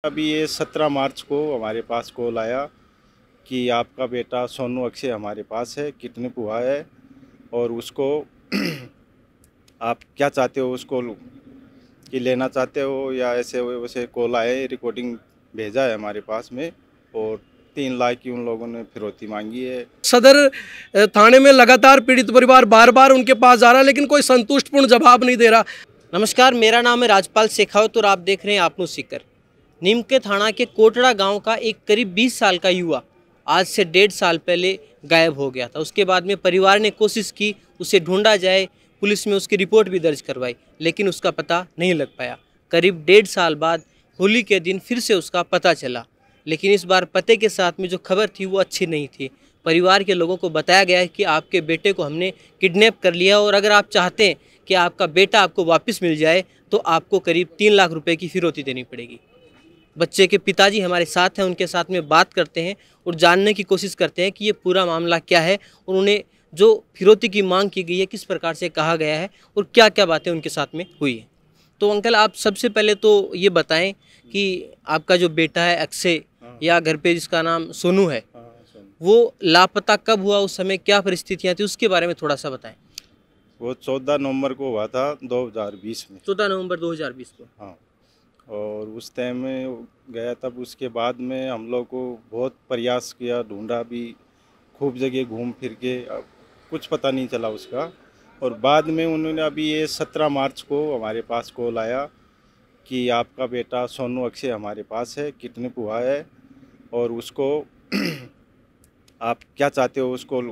अभी ये 17 मार्च को हमारे पास कॉल आया कि आपका बेटा सोनू अक्षय हमारे पास है, किडनैप हुआ है और उसको आप क्या चाहते हो, उसको कि लेना चाहते हो या ऐसे वैसे कॉल आए, रिकॉर्डिंग भेजा है हमारे पास में और 3 लाख की उन लोगों ने फिरौती मांगी है। सदर थाने में लगातार पीड़ित परिवार बार बार उनके पास जा रहा है लेकिन कोई संतुष्टपूर्ण जवाब नहीं दे रहा। नमस्कार, मेरा नाम है राजपाल शेखावत और आप देख रहे हैं आपनू सीकर। नीम के थाना के कोटड़ा गांव का एक करीब 20 साल का युवा आज से 1.5 साल पहले गायब हो गया था। उसके बाद में परिवार ने कोशिश की उसे ढूंढा जाए, पुलिस में उसकी रिपोर्ट भी दर्ज करवाई, लेकिन उसका पता नहीं लग पाया। करीब 1.5 साल बाद होली के दिन फिर से उसका पता चला, लेकिन इस बार पते के साथ में जो खबर थी वो अच्छी नहीं थी। परिवार के लोगों को बताया गया है कि आपके बेटे को हमने किडनैप कर लिया और अगर आप चाहते हैं कि आपका बेटा आपको वापस मिल जाए तो आपको करीब 3 लाख रुपए की फिरौती देनी पड़ेगी। बच्चे के पिताजी हमारे साथ हैं, उनके साथ में बात करते हैं और जानने की कोशिश करते हैं कि ये पूरा मामला क्या है और उन्हें जो फिरौती की मांग की गई है किस प्रकार से कहा गया है और क्या क्या बातें उनके साथ में हुई है। तो अंकल, आप सबसे पहले तो ये बताएं कि आपका जो बेटा है अक्षय या घर पे जिसका नाम सोनू है, वो लापता कब हुआ, उस समय क्या परिस्थितियाँ थी, उसके बारे में थोड़ा सा बताएं। वो 14 नवंबर को हुआ था 2020 में। 14 नवंबर 2020 को। हाँ, और उस टाइम में गया। तब उसके बाद में हम लोग को बहुत प्रयास किया, ढूंढा भी, खूब जगह घूम फिर के, अब कुछ पता नहीं चला उसका। और बाद में उन्होंने अभी ये 17 मार्च को हमारे पास कॉल आया कि आपका बेटा सोनू अक्षय हमारे पास है, किडनैप हुआ है और उसको आप क्या चाहते हो, उसको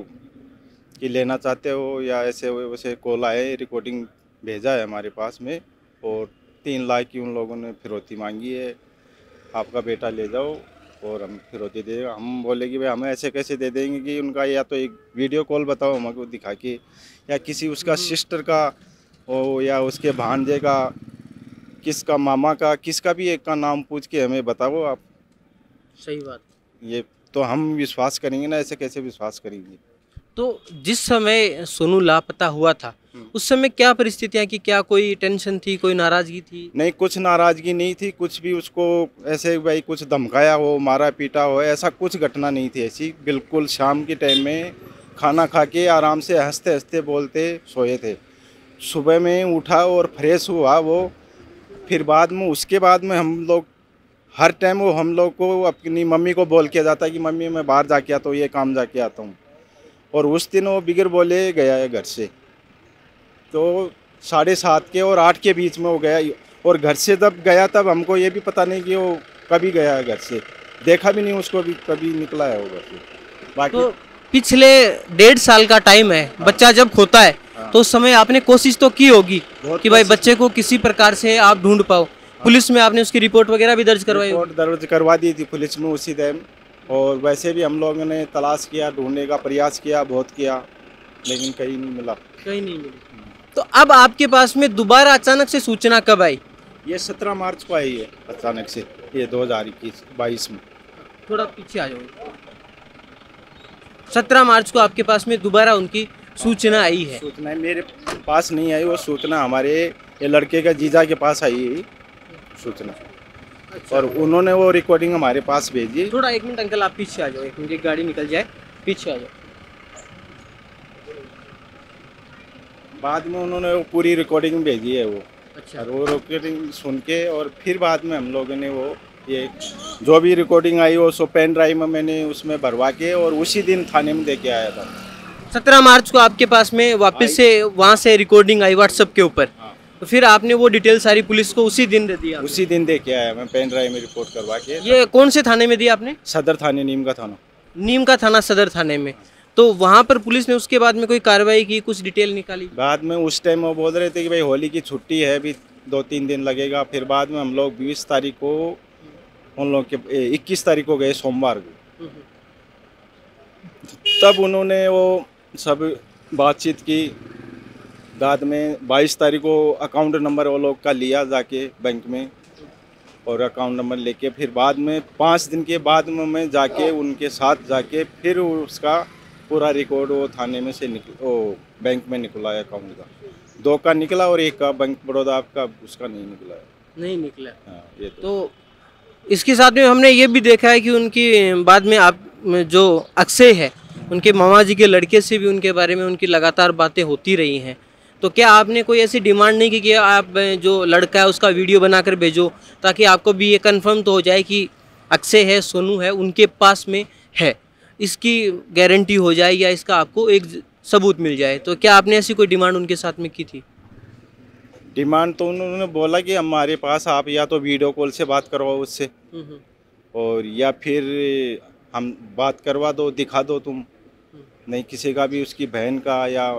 कि लेना चाहते हो या ऐसे वैसे कॉल आए, रिकॉर्डिंग भेजा है हमारे पास में और 3 लाख की उन लोगों ने फिरौती मांगी है। आपका बेटा ले जाओ और हम फिरौती दे। हम बोले कि भाई हमें ऐसे कैसे दे देंगे कि उनका या तो एक वीडियो कॉल बताओ हमको दिखा के, या किसी उसका सिस्टर का हो या उसके भांजे का, किसका मामा का, किसका भी एक का नाम पूछ के हमें बताओ आप। सही बात। ये तो हम विश्वास करेंगे ना, ऐसे कैसे विश्वास करेंगे। तो जिस समय सोनू लापता हुआ था उस समय क्या परिस्थितियां की, क्या कोई टेंशन थी, कोई नाराजगी थी? नहीं, कुछ नाराज़गी नहीं थी, कुछ भी उसको ऐसे भाई कुछ धमकाया हो, मारा पीटा हो, ऐसा कुछ घटना नहीं थी ऐसी। बिल्कुल शाम के टाइम में खाना खा के आराम से हंसते हंसते बोलते सोए थे। सुबह में उठा और फ्रेश हुआ वो। फिर बाद में उसके बाद में हम लोग हर टाइम वो हम लोग को अपनी मम्मी को बोल के जाता कि मम्मी मैं बाहर जाके आता हूँ, ये काम जाके आता हूँ। और उस दिन वो बिगर बोले गया है घर से, तो 7:30 के और 8 के बीच में वो गया। और घर से जब गया तब हमको ये भी पता नहीं कि वो कभी गया है घर से, देखा भी नहीं उसको, भी कभी निकला है वो घर से। बाकी तो पिछले 1.5 साल का टाइम है, बच्चा जब खोता है तो उस समय आपने कोशिश तो की होगी कि भाई बच्चे को किसी प्रकार से आप ढूंढ पाओ। पुलिस में आपने उसकी रिपोर्ट वगैरह भी दर्ज करवाई? रिपोर्ट दर्ज करवा दी थी पुलिस में उसी टाइम। और वैसे भी हम लोगों ने तलाश किया, ढूंढने का प्रयास किया, बहुत किया, लेकिन कहीं नहीं मिला। कहीं नहीं मिली। तो अब आपके पास में दोबारा अचानक से सूचना कब आई? ये 17 मार्च को आई है अचानक से, ये 2021-22 में। थोड़ा पीछे आ जाओ। 17 मार्च को आपके पास में दोबारा उनकी सूचना आई है? सूचना मेरे पास नहीं आई, वो सूचना हमारे ये लड़के का जीजा के पास आई है सूचना। और उन्होंने वो रिकॉर्डिंग हमारे पास भेजी। थोड़ा 1 मिनट अंकल, आप पीछे आ जाओ, 1 मिनट, गाड़ी निकल जाए, पीछे आ जाओ। बाद में उन्होंने वो पूरी रिकॉर्डिंग भेजी है वो। अच्छा। और वो रिकॉर्डिंग सुन के और फिर बाद में हम लोगों ने वो ये जो भी रिकॉर्डिंग आई वो सो पेन ड्राइव में मैंने उसमें भरवा के और उसी दिन थाने में दे के आया था। 17 मार्च को आपके पास में वापस से वहाँ से रिकॉर्डिंग आई व्हाट्सएप के ऊपर। हाँ। तो फिर आपने वो डिटेल सारी पुलिस को उसी दिन दे दिया? उसी दिन दे के आया मैं, पेन ड्राइव में रिपोर्ट करवा के। ये कौन से थाने में दिया आपने? सदर थाने, नीम का थाना। नीम का थाना सदर थाने में। तो वहाँ पर पुलिस ने उसके बाद में कोई कार्रवाई की, कुछ डिटेल निकाली? बाद में उस टाइम वो बोल रहे थे कि भाई होली की छुट्टी है, अभी 2-3 दिन लगेगा। फिर बाद में हम लोग 20 तारीख को उन लोग के 21 तारीख को गए, सोमवार को। तब उन्होंने वो सब बातचीत की। बाद में 22 तारीख को अकाउंट नंबर वो लोग का लिया जाके बैंक में, और अकाउंट नंबर लेके फिर बाद में 5 दिन के बाद में मैं जाके उनके साथ जाके फिर उसका पूरा रिकॉर्ड वो थाने में से वो बैंक में निकला है। अकाउंट का 2 का निकला और 1 का बैंक बड़ौदा आपका उसका नहीं निकला है। नहीं निकला। हाँ, ये तो इसके साथ में हमने ये भी देखा है कि उनकी बाद में आप जो अक्षय है उनके मामा जी के लड़के से भी उनके बारे में उनकी लगातार बातें होती रही हैं। तो क्या आपने कोई ऐसी डिमांड नहीं की कि आप जो लड़का है उसका वीडियो बनाकर भेजो, ताकि आपको भी ये कंफर्म तो हो जाए कि अक्षय है, सोनू है, उनके पास में है, इसकी गारंटी हो जाए या इसका आपको एक सबूत मिल जाए? तो क्या आपने ऐसी कोई डिमांड उनके साथ में की थी? डिमांड तो उन्होंने बोला कि हमारे पास आप या तो वीडियो कॉल से बात करवाओ उससे, और या फिर हम बात करवा दो, दिखा दो तुम, नहीं किसी का भी, उसकी बहन का या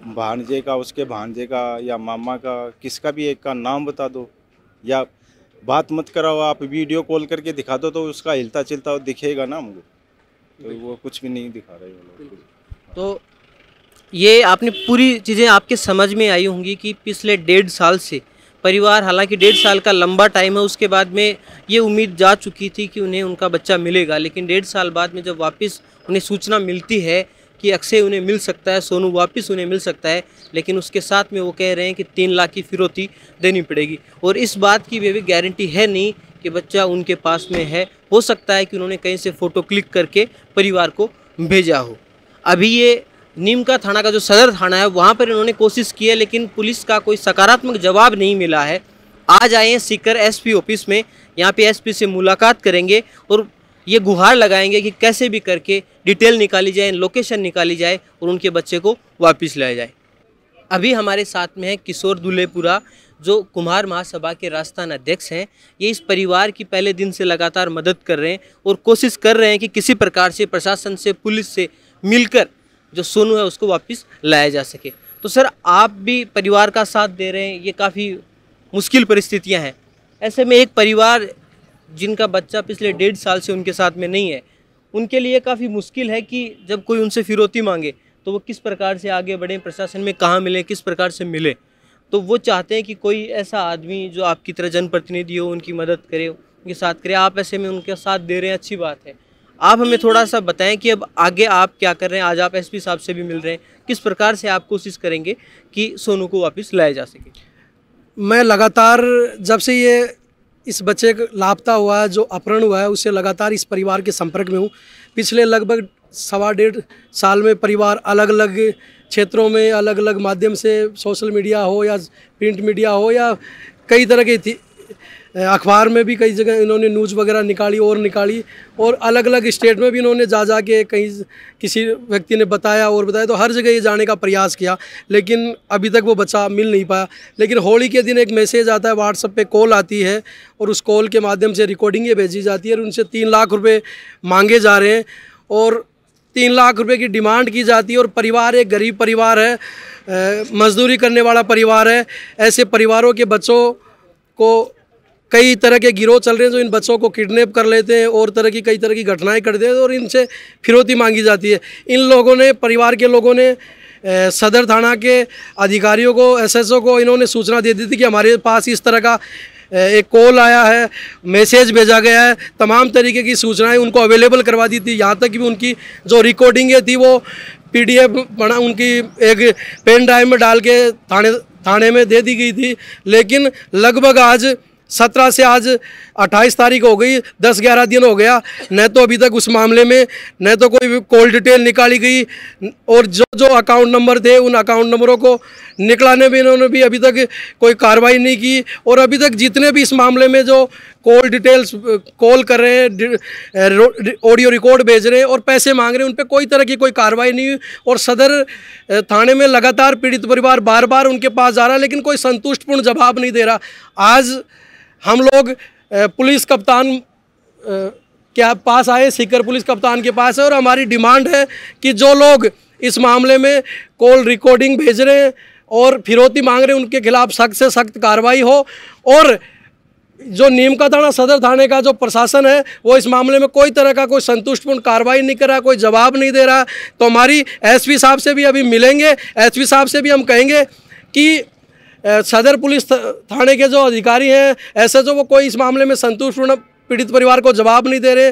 भांजे का, उसके भांजे का या मामा का, किसका भी एक का नाम बता दो, या बात मत कराओ, आप वीडियो कॉल करके दिखा दो तो उसका हिलता चिलता दिखेगा ना हमको। तो वो कुछ भी नहीं दिखा रहे वो लोग। तो ये आपने पूरी चीज़ें आपके समझ में आई होंगी कि पिछले 1.5 साल से परिवार, हालांकि 1.5 साल का लंबा टाइम है, उसके बाद में ये उम्मीद जा चुकी थी कि उन्हें उनका बच्चा मिलेगा, लेकिन 1.5 साल बाद में जब वापस उन्हें सूचना मिलती है कि अक्षय उन्हें मिल सकता है, सोनू वापस उन्हें मिल सकता है, लेकिन उसके साथ में वो कह रहे हैं कि 3 लाख की फिरौती देनी पड़ेगी, और इस बात की भी गारंटी है नहीं कि बच्चा उनके पास में है। हो सकता है कि उन्होंने कहीं से फ़ोटो क्लिक करके परिवार को भेजा हो। अभी ये नीमका थाना का जो सदर थाना है वहाँ पर इन्होंने कोशिश की है, लेकिन पुलिस का कोई सकारात्मक जवाब नहीं मिला है। आज आए हैं सीकर एसपी ऑफिस में, यहाँ पे एसपी से मुलाकात करेंगे और ये गुहार लगाएंगे कि कैसे भी करके डिटेल निकाली जाए, लोकेशन निकाली जाए और उनके बच्चे को वापस लाया जाए। अभी हमारे साथ में है किशोर दुलेपुरा, जो कुम्हार महासभा के राजस्थान अध्यक्ष हैं। ये इस परिवार की पहले दिन से लगातार मदद कर रहे हैं और कोशिश कर रहे हैं कि किसी प्रकार से प्रशासन से, पुलिस से मिलकर जो सोनू है उसको वापस लाया जा सके। तो सर, आप भी परिवार का साथ दे रहे हैं, ये काफ़ी मुश्किल परिस्थितियां हैं। ऐसे में एक परिवार जिनका बच्चा पिछले 1.5 साल से उनके साथ में नहीं है, उनके लिए काफ़ी मुश्किल है कि जब कोई उनसे फिरौती मांगे तो वो किस प्रकार से आगे बढ़ें, प्रशासन में कहाँ मिले, किस प्रकार से मिले। तो वो चाहते हैं कि कोई ऐसा आदमी जो आपकी तरह जनप्रतिनिधि हो, उनकी मदद करे, उनके साथ करे। आप ऐसे में उनके साथ दे रहे हैं, अच्छी बात है। आप हमें थोड़ा सा बताएं कि अब आगे आप क्या कर रहे हैं। आज आप एसपी साहब से भी मिल रहे हैं, किस प्रकार से आप कोशिश करेंगे कि सोनू को वापस लाया जा सके? मैं लगातार जब से ये इस बच्चे का लापता हुआ है, जो अपहरण हुआ है, उससे लगातार इस परिवार के संपर्क में हूँ। पिछले लगभग 1.25 साल में परिवार अलग अलग क्षेत्रों में, अलग अलग माध्यम से, सोशल मीडिया हो या प्रिंट मीडिया हो या कई तरह की थी, अखबार में भी कई जगह इन्होंने न्यूज़ वगैरह निकाली और अलग अलग स्टेट में भी इन्होंने जा के कहीं किसी व्यक्ति ने बताया तो हर जगह ये जाने का प्रयास किया, लेकिन अभी तक वो बच्चा मिल नहीं पाया। लेकिन होली के दिन एक मैसेज आता है, व्हाट्सएप पे कॉल आती है और उस कॉल के माध्यम से रिकॉर्डिंगें भेजी जाती है और उनसे 3 लाख रुपये मांगे जा रहे हैं और 3 लाख रुपए की डिमांड की जाती है। और परिवार एक गरीब परिवार है, मजदूरी करने वाला परिवार है। ऐसे परिवारों के बच्चों को कई तरह के गिरोह चल रहे हैं जो इन बच्चों को किडनैप कर लेते हैं और कई तरह की घटनाएं कर देते हैं और इनसे फिरौती मांगी जाती है। इन लोगों ने, परिवार के लोगों ने सदर थाना के अधिकारियों को, एसएचओ को इन्होंने सूचना दे दी थी कि हमारे पास इस तरह का एक कॉल आया है, मैसेज भेजा गया है, तमाम तरीके की सूचनाएं उनको अवेलेबल करवा दी थी। यहाँ तक कि उनकी जो रिकॉर्डिंगें थी वो PDF बना उनकी एक पेन ड्राइव में डाल के थाने में दे दी गई थी। लेकिन लगभग आज 17 से आज 28 तारीख हो गई, 10-11 दिन हो गया, न तो अभी तक उस मामले में न तो कोई कॉल डिटेल निकाली गई और जो अकाउंट नंबर थे उन अकाउंट नंबरों को निकलाने में इन्होंने भी अभी तक कोई कार्रवाई नहीं की। और अभी तक जितने भी इस मामले में जो कॉल डिटेल्स कॉल कर रहे हैं, ऑडियो रिकॉर्ड भेज रहे हैं और पैसे मांग रहे हैं, उन पर कोई तरह की कोई कार्रवाई नहीं हुई। और सदर थाने में लगातार पीड़ित परिवार बार बार उनके पास जा रहा है, लेकिन कोई संतुष्टपूर्ण जवाब नहीं दे रहा। आज हम लोग पुलिस कप्तान के पास आए, सीकर पुलिस कप्तान के पास है और हमारी डिमांड है कि जो लोग इस मामले में कॉल रिकॉर्डिंग भेज रहे हैं और फिरौती मांग रहे हैं उनके खिलाफ सख्त से सख्त कार्रवाई हो। और जो नीमका थाना, सदर थाने का जो प्रशासन है वो इस मामले में कोई तरह का कोई संतुष्टपूर्ण कार्रवाई नहीं कर रहा, कोई जवाब नहीं दे रहा। तो हमारी एसपी साहब से भी अभी मिलेंगे, एसपी साहब से भी हम कहेंगे कि सदर पुलिस थाने के जो अधिकारी हैं, ऐसे जो वो कोई इस मामले में संतुष्टपूर्ण पीड़ित परिवार को जवाब नहीं दे रहे।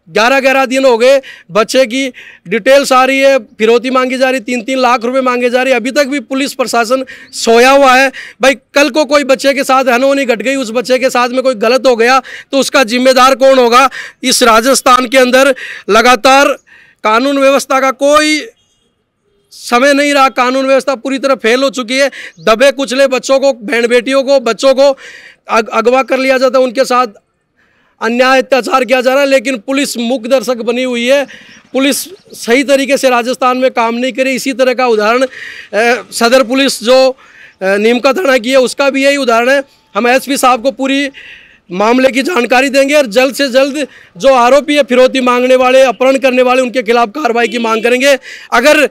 11-11 दिन हो गए, बच्चे की डिटेल्स आ रही है, फिरौती मांगी जा रही, 3-3 लाख रुपए मांगे जा रहे, अभी तक भी पुलिस प्रशासन सोया हुआ है। भाई कल को कोई बच्चे के साथ अनहोनी घट गई, उस बच्चे के साथ में कोई गलत हो गया तो उसका जिम्मेदार कौन होगा? इस राजस्थान के अंदर लगातार कानून व्यवस्था का कोई समय नहीं रहा, कानून व्यवस्था पूरी तरह फेल हो चुकी है। दबे कुचले बच्चों को, बहन बेटियों को, बच्चों को अगवा कर लिया जाता है, उनके साथ अन्याय अत्याचार किया जा रहा है, लेकिन पुलिस मूक दर्शक बनी हुई है। पुलिस सही तरीके से राजस्थान में काम नहीं करे। इसी तरह का उदाहरण सदर पुलिस जो नीमका थाना की है उसका भी यही उदाहरण है। हम एसपी साहब को पूरी मामले की जानकारी देंगे और जल्द से जल्द जो आरोपी है फिरौती मांगने वाले, अपहरण करने वाले, उनके खिलाफ कार्रवाई की मांग करेंगे। अगर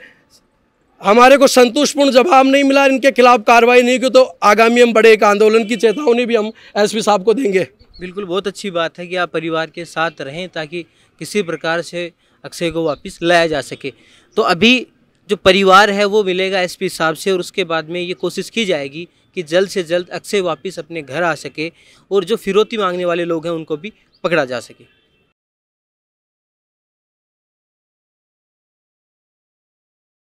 हमारे को संतुष्टपूर्ण जवाब नहीं मिला, इनके खिलाफ कार्रवाई नहीं की, तो आगामी हम बड़े एक आंदोलन की चेतावनी भी हम एसपी साहब को देंगे। बिल्कुल, बहुत अच्छी बात है कि आप परिवार के साथ रहें ताकि किसी प्रकार से अक्षय को वापस लाया जा सके। तो अभी जो परिवार है वो मिलेगा एसपी साहब से और उसके बाद में ये कोशिश की जाएगी कि जल्द से जल्द अक्षय वापस अपने घर आ सके और जो फिरौती मांगने वाले लोग हैं उनको भी पकड़ा जा सके।